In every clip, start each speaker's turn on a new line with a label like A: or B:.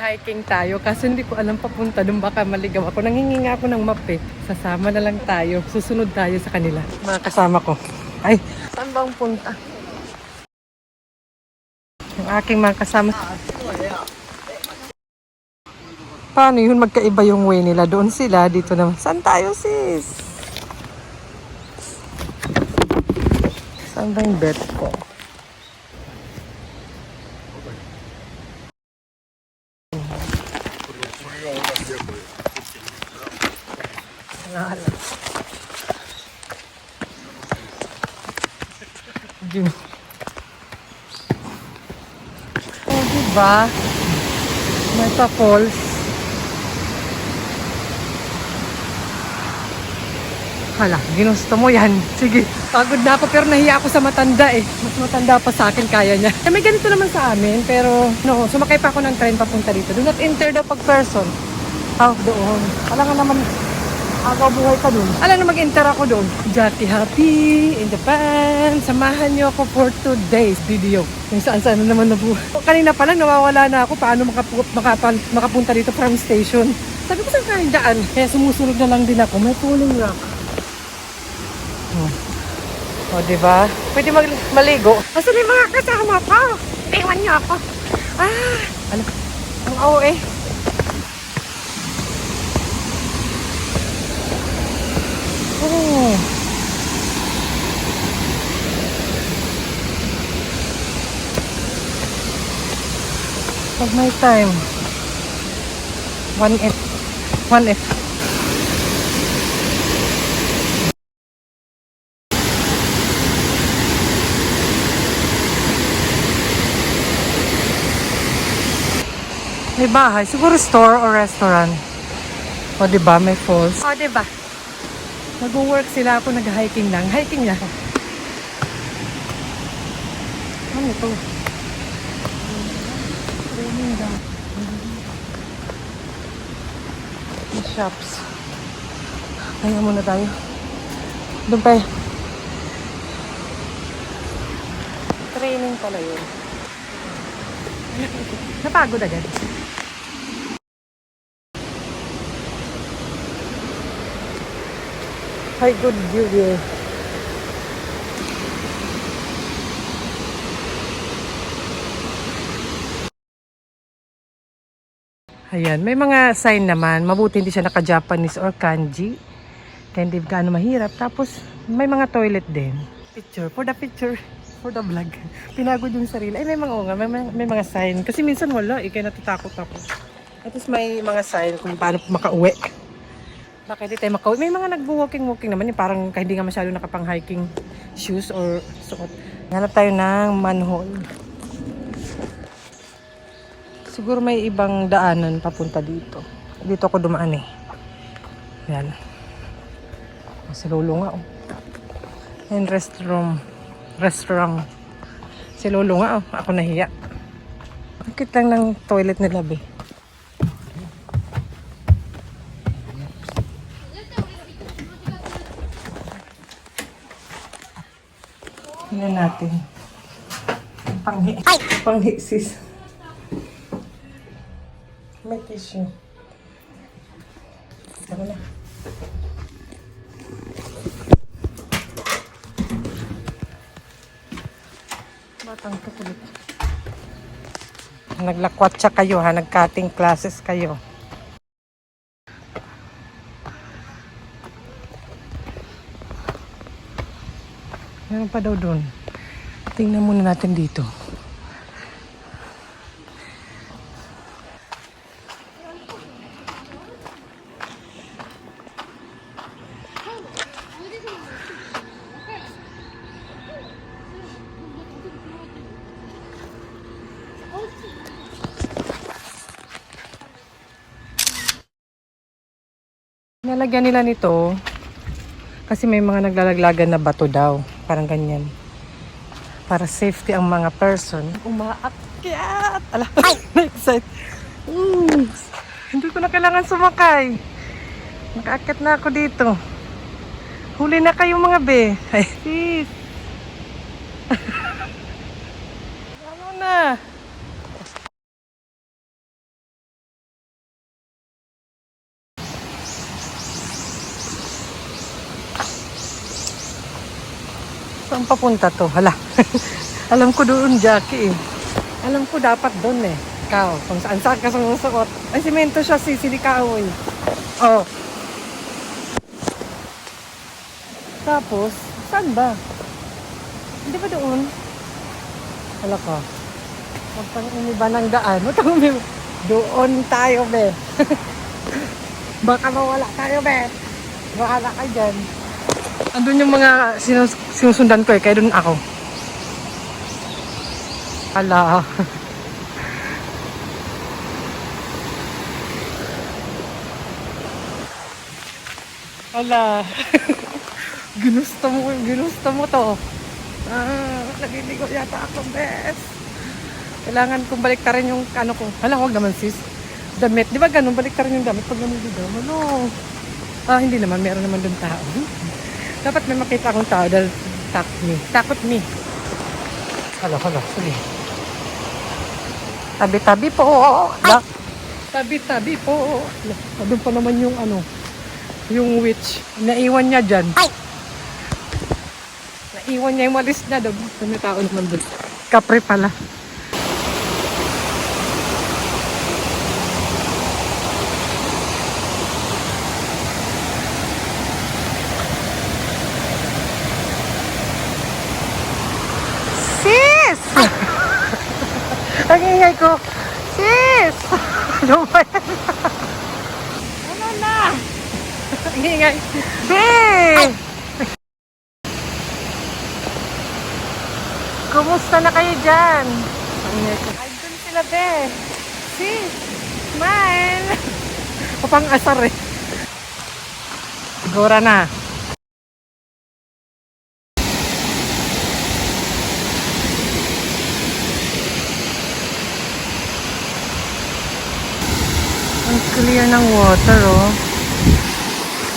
A: Magha-hiking tayo kasi hindi ko alam papunta doon, baka maligaw ako. Nanghihinga ako ng map eh. Sasama na lang tayo. Susunod tayo sa kanila. Mga kasama ko. Ay, saan ba ang punta? Yung aking mga kasama. Paano yun? Magkaiba yung way nila. Doon sila, dito naman. Saan tayo, sis? Saan ba yung bet ko? Oh, diba? May pa-falls. Hala, ginusto mo yan. Sige, pagod na ako pero nahiya ako sa matanda eh. Mas matanda pa sa akin, kaya niya. Eh, may ganito naman sa amin, pero no, sumakay pa ako ng train papunta dito. Do not enter daw pag person. Doon. Alam nga naman, agaw buhay ka doon. Alam na mag-enter ako doon. Jati happy in Japan. Samahan niyo ako for 2 days video. Yung saan-saan na naman nabuhay. Kanina pa lang nawawala na ako paano makapunta dito from station. Sabi ko saan kayo daan? Kaya sumusunod na lang din ako. May pulling rock. O, diba? Pwede maligo. Asan yung mga kasama ko? Iwan niyo ako. Ano? Ang OA. Oh. Pag may time. 1F. 1F. May bahay. Siguro store or restaurant. O, diba? May falls. O, diba? Nag-work sila, ako nag-hiking lang. Hiking lang. Ano ito? Training lang. May shops. Kaya muna tayo. Doon pa. Training pala yun. Napagod agad. Hi, good view here. Ayan, may mga sign naman. Mabuti hindi siya naka-Japanese or kanji. Kaya hindi gaano mahirap. Tapos, may mga toilet din. Picture, for the picture, for the vlog. Pinagod yung sarili. Ay, may mga may mga sign. Kasi minsan wala, kaya natatakot ako. At least may mga sign kung paano makauwi. Baka hindi tayo makauwi. May mga nag-walking naman. Yung parang hindi nga masyado nakapang-hiking shoes or suot. Hanap tayo ng manhole. Siguro may ibang daanan papunta dito. Dito ako dumaan eh. Yan. Sa lolo nga oh. And restaurant. Si lolo nga oh. Ako nahiya. Bakit lang ng toilet nila be? Tingnan natin. Panghi sis. May tissue. Tara na. Batang tukulit. Naglakwatsa kayo ha. Nag-cutting classes kayo. Meron pa daw doon. Tingnan muna natin dito. Nalagyan nila nito kasi may mga naglalaglagan na bato daw. Parang ganyan. Para safety ang mga person. Umaakyat! Ala, na-excite. Hindi ko na kailangan sumakay. Nakaakyat na ako dito. Huli na kayo mga be. Ay, sis. Ano na? Saan papunta to? Hala. Alam ko doon, Jackie eh. Alam ko dapat doon eh. Ikaw, kung saan ka sumusuot. Ay, simento siya, sisilikaw eh. Oh. Tapos, saan ba? Hindi ba doon? Hala ka. Magpang umiba ng daan. Doon tayo, be. Baka mawala tayo, be. Bahala ka dyan. Andun yung mga sinusundan ko eh. Kaya doon ako. Hala. Hala. Ginusto mo to. Naliligo yata ako, bes. Kailangan kong baliktarin yung ano ko. Hala, huwag naman sis. Damit. Di ba ganun? Baliktarin yung damit pag naliligo. Ano? Hindi naman. Meron naman dun tao. Dapat may makita akong tao dahil takot me. Hala. Sige. Tabi-tabi po. Tabi-tabi po. Doon pa naman yung ano. Yung witch. Naiwan niya dyan. Naiwan niya yung walis niya doon. May tao naman doon. Kapre pala. Sis! Ang ingay ko. Sis! Ano ba yan? Ano na? Ang ingay. Hey! Kumusta na kayo dyan? Ay, dun sila, be. Sis! Smile! Kapang asar eh. Sigura na. Ang clear ng water, oh.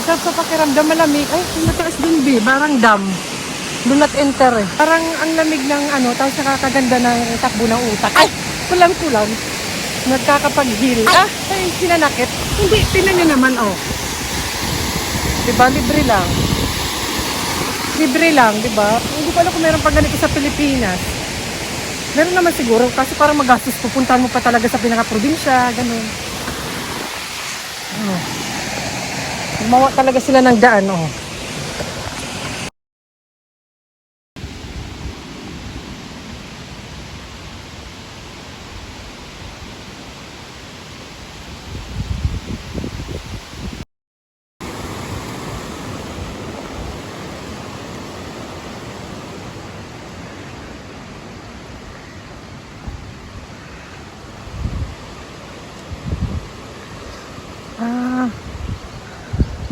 A: Sarap sa pakiramdam, malamig. Ay, mataas din, be. Parang dam. Do not enter eh. Parang ang lamig ng ano, tapos nakakaganda ng takbo ng utak. Ay! Kulang-kulang. Nagkakapag-heal. Ay, sinanakit. Hindi, tinan nyo naman, oh. Diba, libre lang. Libre lang, diba? Hindi ko alam kung meron pang ganito sa Pilipinas. Meron naman siguro, kasi parang magastos, pupuntahan mo pa talaga sa pinaka-probinsya, ganun. Oh. Gumawa talaga sila ng daan, oh.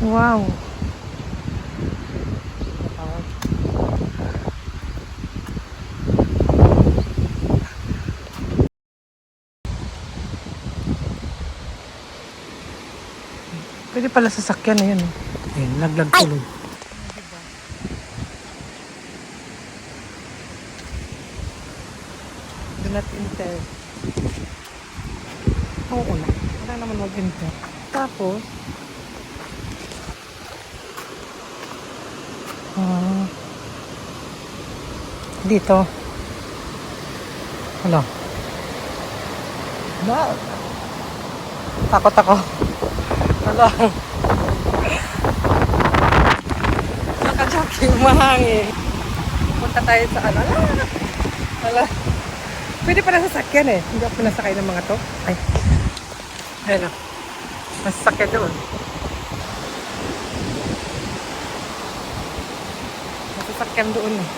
A: Wow. Pwede pala sasakyan na yun. Ayun, laglag tuloy. Do not enter. Oo na. Wala naman mag-enter. Tapos, dito. Hala. Hala. Takot ako. Hala. Nakajaki, umahangin. Punta tayo sa ano. Hala. Pwede pala sasakyan eh. Hindi ako pinasakay ng mga to. Ay. Hala. Masasakyan doon. Masasakyan doon eh.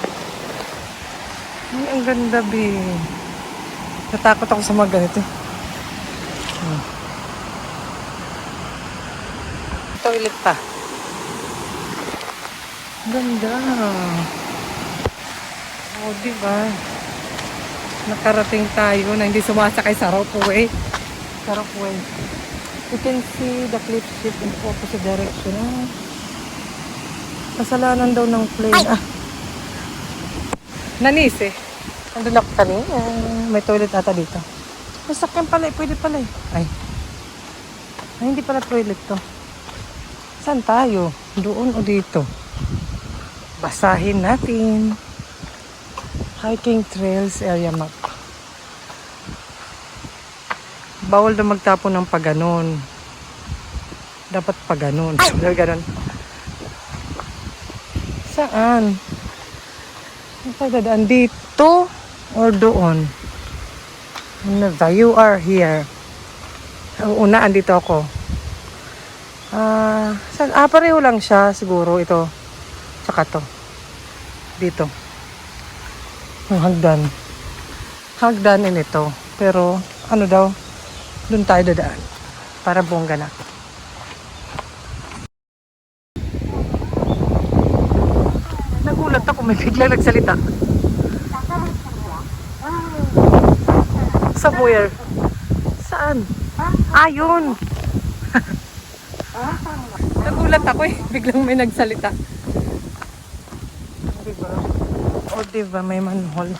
A: Ay, ang ganda, be. Natakot ako sa mga ganito. Toilet pa. Ganda. Oh, diba? Nakarating tayo na hindi sumasakay sa ropeway. Sa ropeway. You can see the cliff shift in opposite direction. Kasalanan daw ng plane. Nanis eh. Nandun ako kanina. May toilet ata dito. Masakyan pala eh. Pwede pala eh. Ay, hindi pala toilet to. Saan tayo? Doon o dito? Basahin natin. Hiking trails area map. Bawal na magtapon ng paganon. Dapat paganon. Ganon. Saan? Saan tayo dadaan? Dito or doon? Neva, you are here. Una, andito ako. Pareho lang siya siguro ito. Tsaka to. Dito. Ang hagdan. Hagdanin ito. Pero, ano daw, doon tayo dadaan. Para bongga na. Nagulat ako, may biglang nagsalita. Somewhere. Saan? Yun. Nagulat ako eh. Biglang may nagsalita. Diba? Diba, may manhole.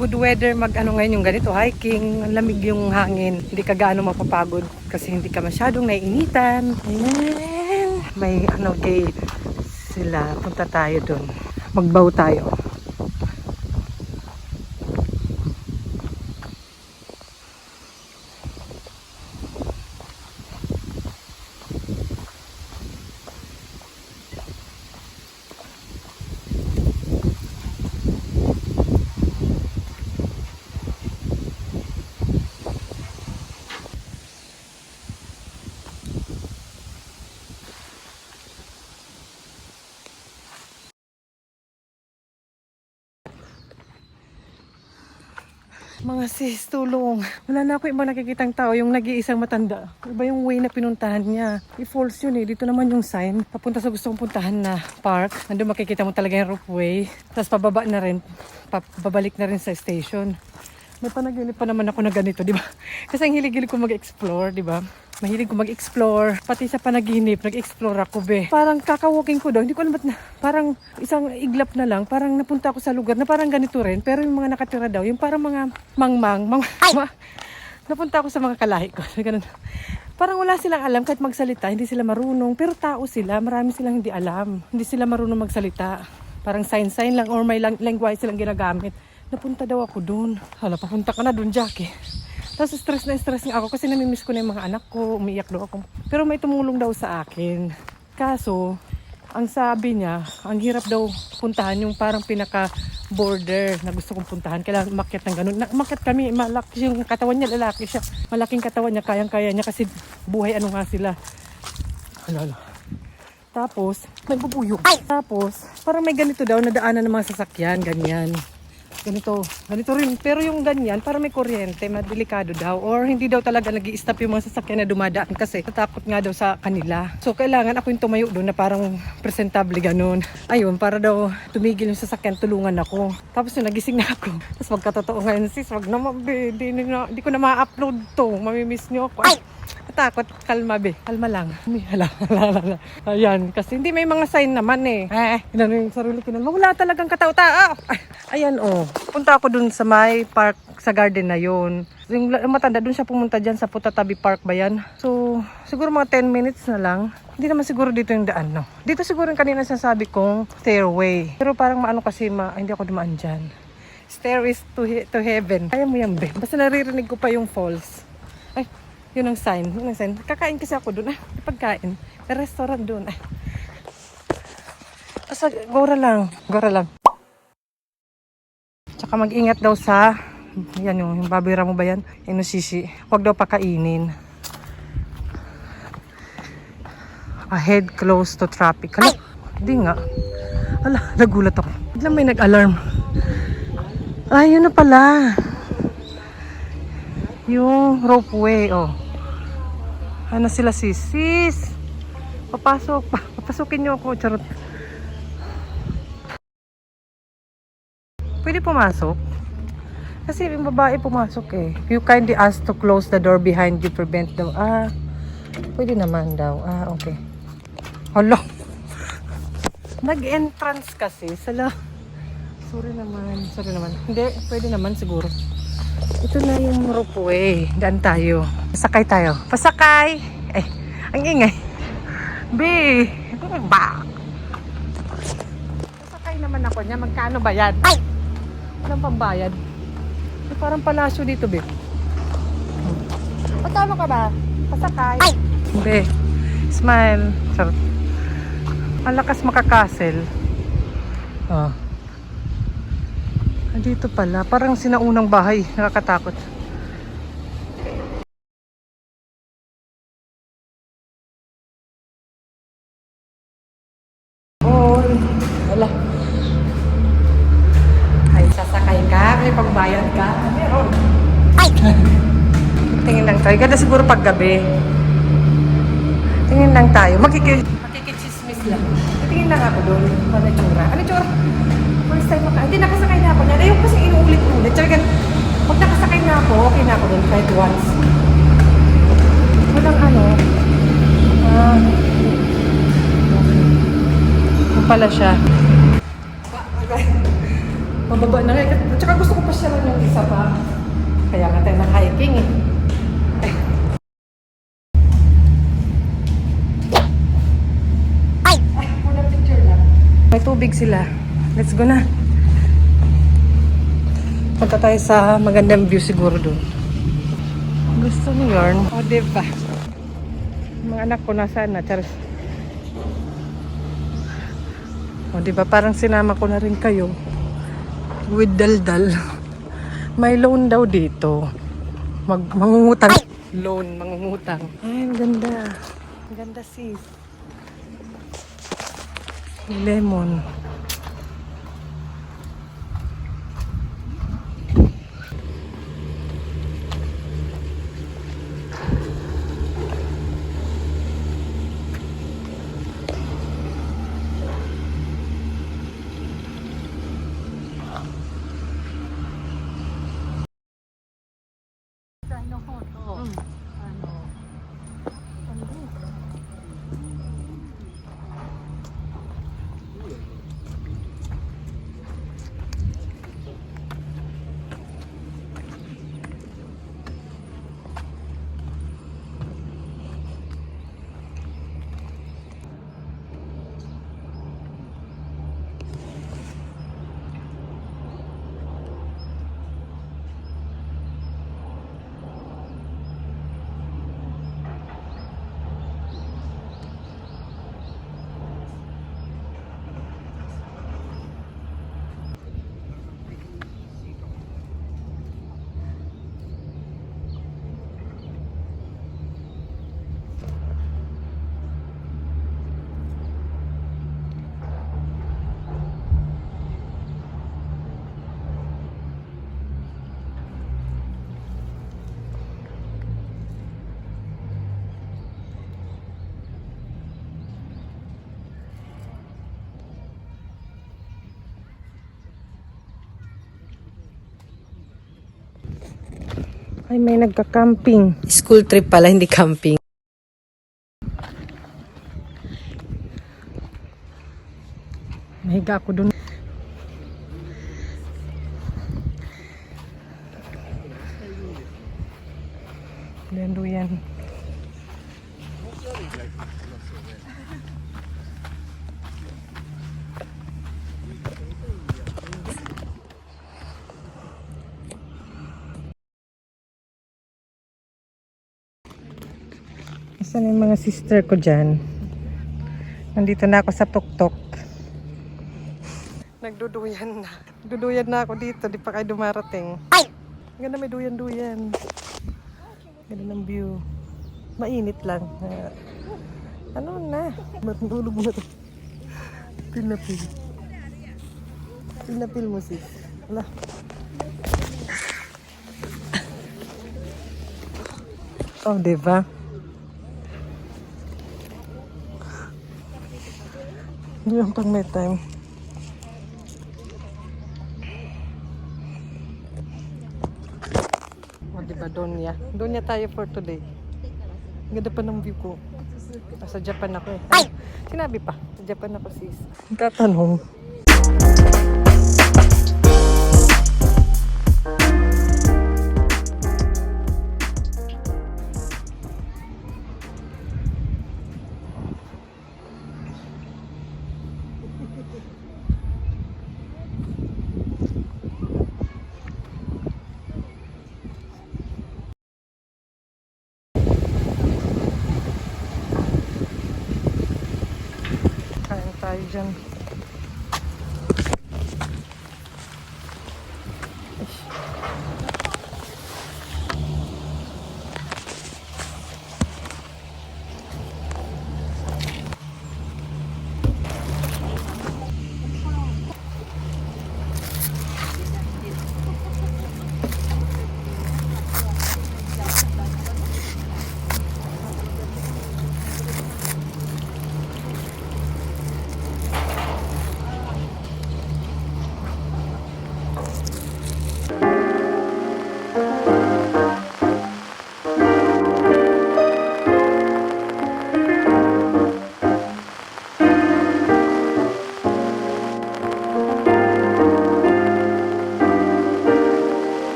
A: Good weather ngayon yung ganito, hiking. Ang lamig yung hangin. Hindi ka gaano mapapagod kasi hindi ka masyadong naiinitan. Ayan. May gate sila. Punta tayo dun. Magbaw tayo. Mga sis, tulong. Wala na ako ibang nakikitang tao, yung nag-iisang matanda. Iba yung way na pinuntahan niya. I-falls yun eh. Dito naman yung sign. Papunta sa gusto kong puntahan na park. Nandun makikita mo talaga yung ropeway. Tapos pababa na rin. Babalik na rin sa station. May panaginip pa naman ako na ganito, di ba? Kasi ang hilig-hilig ko mag-explore, di ba? Mahilig ko mag-explore. Pati sa panaginip, nag-explore ako, be. Parang kakawalking ko daw. Hindi ko alam ba't na. Parang isang iglap na lang. Parang napunta ako sa lugar na parang ganito rin. Pero yung mga nakatira daw, yung parang mga napunta ako sa mga kalahi ko. Ganun. Parang wala silang alam kahit magsalita. Hindi sila marunong. Pero tao sila. Marami silang hindi alam. Hindi sila marunong magsalita. Parang sign lang or may language silang ginagamit. Napunta daw ako doon. Hala, papunta ka na doon, Jackie. Tapos stress nga ako kasi namimiss ko na yung mga anak ko. Umiiyak daw ako. Pero may tumulong daw sa akin. Kaso, ang sabi niya, ang hirap daw puntahan yung parang pinaka-border na gusto kong puntahan. Kailangan umakyat ng ganun. Umakyat kami, malaki yung katawan niya, lalaki siya. Malaking katawan niya, kayang-kaya niya kasi buhay nga sila. Hala. Tapos, may bubuyog. Tapos, parang may ganito daw na daanan ng mga sasakyan, ganyan. Ganito rin. Pero yung ganyan, para may kuryente, madelikado daw. Or hindi daw talaga nag-i-stop yung mga sasakyan na dumadaan kasi natakot nga daw sa kanila. So, kailangan ako yung tumayo doon na parang presentable ganun. Ayun, para daw tumigil yung sasakyan, tulungan ako. Tapos yung nagising na ako. Tapos magkatotoo ngayon, sis, wag naman, be. Di ko na ma-upload to. Mamimiss nyo ako. Ay! Natakot. Kalma, be. Kalma lang. Hala. Ayan. Kasi hindi may mga sign naman eh. Inan yung sarili ko na. Wala talagang katao-tao. Ayan, oh. Punta ako dun sa may park sa garden na yun. Yung matanda dun siya pumunta dyan sa Putatabi Park ba yan? So, siguro mga 10 minutes na lang. Hindi naman siguro dito yung daan, no? Dito siguro yung kanina sasabi kong stairway. Pero parang maano kasi hindi ako dumaan dyan. Stairways to heaven. Kaya mo yan, be. Basta naririnig ko pa yung falls. Ay, yun ang sign. Kakain kasi ako dun. Pagkain. May restaurant dun. Basta, gora lang. Tsaka mag-ingat daw sa, yan yung babira mo ba yan? Inosisi. Huwag daw pakainin. Ahead close to traffic. Hala, hindi nga. Hala, nagulat ako. Biglang may nag-alarm. Yun na pala. Yung ropeway, oh. Ano sila, sis? Papasukin niyo ako, charot. Pwede pumasok? Kasi yung babae pumasok eh. You kindly ask to close the door behind you, prevent daw. Pwede naman daw. Okay. Hala. Nag-entrance kasi. Sorry naman. Hindi, pwede naman siguro. Ito na yung ropeway. Daan tayo. Pasakay tayo. Pasakay! Ang ingay. Be! Ba! Pasakay Sasakay naman ako niya. Magkano ba yan? Walang pambayad. May parang palasyo dito, babe. Patama ka ba? Pasakay. Hindi. Smile. Charot. Ang lakas makakasel. Oh. Dito pala. Parang sinaunang bahay. Nakakatakot. Oh. Wala. Ay, sasakay ka. May pagbayad ka. Meron. Tingin lang tayo. Ganda siguro paggabi. Tingin lang tayo. Makikichismis lang. Tingin lang ako doon. Ano tsura? Ano tsura? First time maka. Hindi, nakasakay na ako niyan. Ayun kasi inuulit-ulit. Tsaka pag nakasakay na ako, okay na ako doon kahit once. Walang ano. Ano pala siya. Mababa na rin. Tsaka gusto ko pa siya lang yung isa pa. Kaya nga tayo nag-hiking eh. May tubig sila. Let's go na. Punta tayo sa magandang view siguro doon. Gusto mo yarn? O, diba? Mga anak ko nasaan na? Charis. O, diba? Parang sinama ko na rin kayo. With daldal. May loan daw dito. Mangungutang. Loan, mangungutang. Ay, ang ganda. Ang ganda sis. Lemon. Ay, may nagka-camping. School trip pala, hindi camping. Nahiga ako dun. Duyan. Saan yung mga sister ko dyan? Nandito na ako sa tuktok. Nagduduyan na. Duduyan na ako dito. Di pa kayo dumarating. Ay! Ganda, may duyan-duyan. Ganda ng view. Mainit lang. Ano na? Matulog mo na ito. Pinapil. Pinapil mo sis. Wala. Oh, diba? Yun pang may time. O, diba, Donya? Donya tayo for today. Ganda pa ng view ko. Sa Japan ako eh. Ay! Sinabi pa. Sa Japan ako sis. Tatanong. Kain tayo dyan.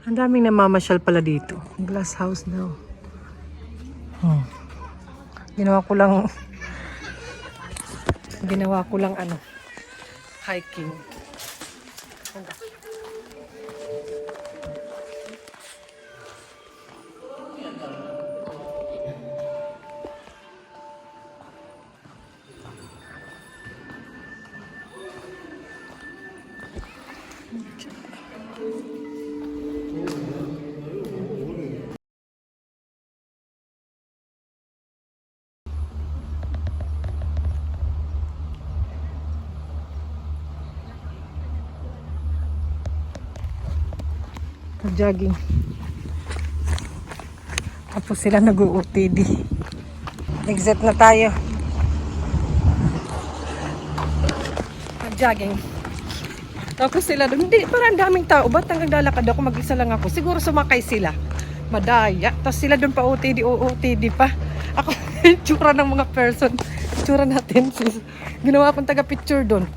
A: Ang daming namamasyal pala dito. Glass house daw. Ginawa ko lang ano, hiking. Jogging. Tapos sila nag-OOTD. Exit na tayo. Jogging. Tapos sila doon, hindi, parang daming tao. Ba't hanggang lalakad ako, mag-isa lang ako? Siguro sumakay sila. Madaya. Tapos sila doon pa OOTD pa. Ako, tsura ng mga person. Tsura natin. Ginawa akong taga-picture doon.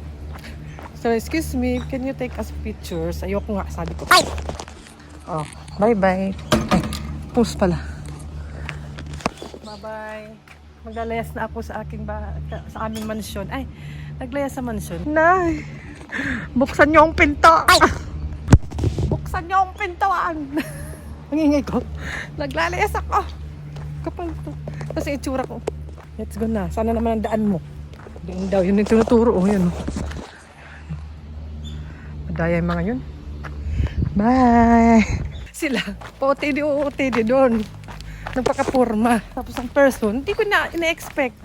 A: So, excuse me, can you take us pictures? Ayoko nga, sabi ko. Ay! Oh, bye-bye. Ay, post pala. Bye-bye. Maglalayas na ako sa aming mansyon. Ay, naglayas sa mansyon. Nay, buksan niyo ang pinto. Ay! Buksan niyo ang pintuan. Ang ingay ko. Naglalayas ako. Kapal to. Kasi itsura ko. Let's go na. Sana naman ang daan mo. Diyan daw. Yun yung tinuturo. Oh, yun. Madaya yung mga yun. Bye! Sila, OOTD doon. Nagpaka-forma. Tapos ang person, hindi ko na ina-expect.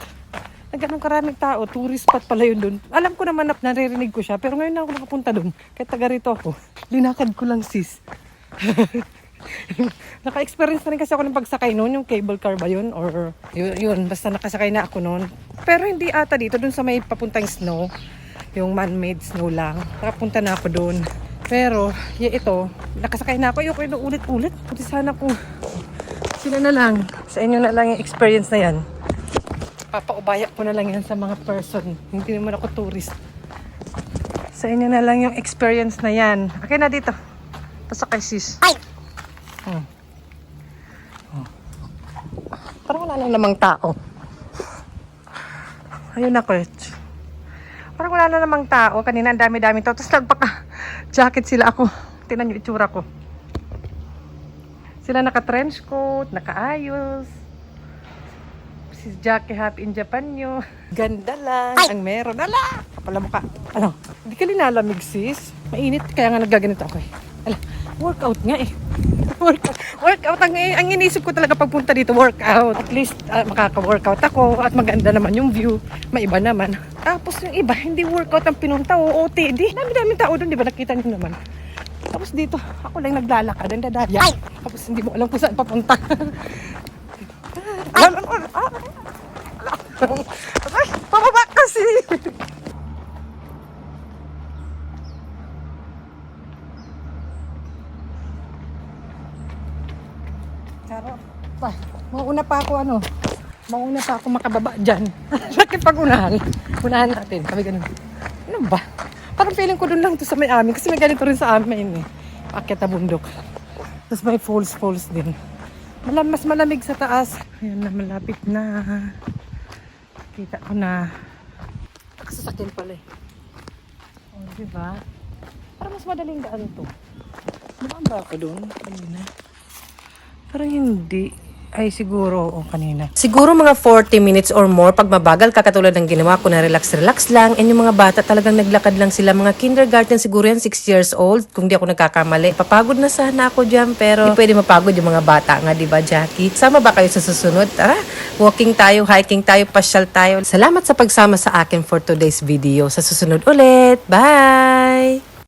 A: Na ganun karaming tao, tourist spot pala yun doon. Alam ko naman na naririnig ko siya, pero ngayon na ako nakapunta doon. Kaya taga rito ako. Linakad ko lang sis. Naka-experience na rin kasi ako ng pagsakay noon, yung cable car ba yun? Or yun, basta nakasakay na ako noon. Pero hindi ata dito, doon sa may papuntang snow. Yung man-made snow lang. Nakapunta na ako doon. Pero, ito, nakasakay na ako. Ayoko yung ulit-ulit. Kasi sana kung sila na lang, sa inyo na lang yung experience na yan. Papaubaya ko na lang yan sa mga person. Hindi naman ako tourist. Sa inyo na lang yung experience na yan. Okay na dito. Pasakay sis. Ay! Parang wala na namang tao. Ayun na, coach. Parang wala na namang tao. Kanina ang dami-dami tao. Tapos nagpaka-jacket sila ako. Tingnan yung itsura ko. Sila naka-trench coat, nakaayos. Si Jackie happy in Japan nyo. Ganda lang ang meron. Ala! Kapala mukha. Ano? Hindi ka linalamig sis. Mainit. Kaya nga nagaganito ako eh. Ala, workout nga eh. Workout. Ang inisip ko talaga pagpunta dito, workout. At least makaka-workout ako at maganda naman yung view. Maiba naman. Tapos yung iba, hindi workout ang pinunta. OOTD. Dami-daming tao doon, di ba? Nakita niyo naman. Tapos dito, ako lang naglalakad. Ang dadaya. Tapos hindi mo alam kung saan papunta. Ay, pababa kasi. Charo. Mauna pa ako Mauna pa ako makababa dyan. Nakipag-unahan. Unahan natin. Kami ganun. Ano ba? Parang feeling ko dun lang to sa may amin. Kasi may ganito rin sa amin eh. Akyat na bundok. Tapos may falls din. Mas malamig sa taas. Ayan na, malapit na. Kita ko na. Nakasasakyan pala eh. O, diba? Parang mas madaling daan to. Bukaan ba ako doon? Kanina. Parang hindi. Ay, siguro, kanina.
B: Siguro mga 40 minutes or more pag mabagal ka katulad ng ginawa ko na relax lang. And yung mga bata talagang naglakad lang sila. Mga kindergarten siguro yan, 6 years old. Kung di ako nagkakamali. Papagod na sana ako dyan pero di pwede mapagod yung mga bata nga, di ba Jackie? Sama ba kayo sa susunod? Tara, walking tayo, hiking tayo, pasyal tayo. Salamat sa pagsama sa akin for today's video. Sa susunod ulit. Bye!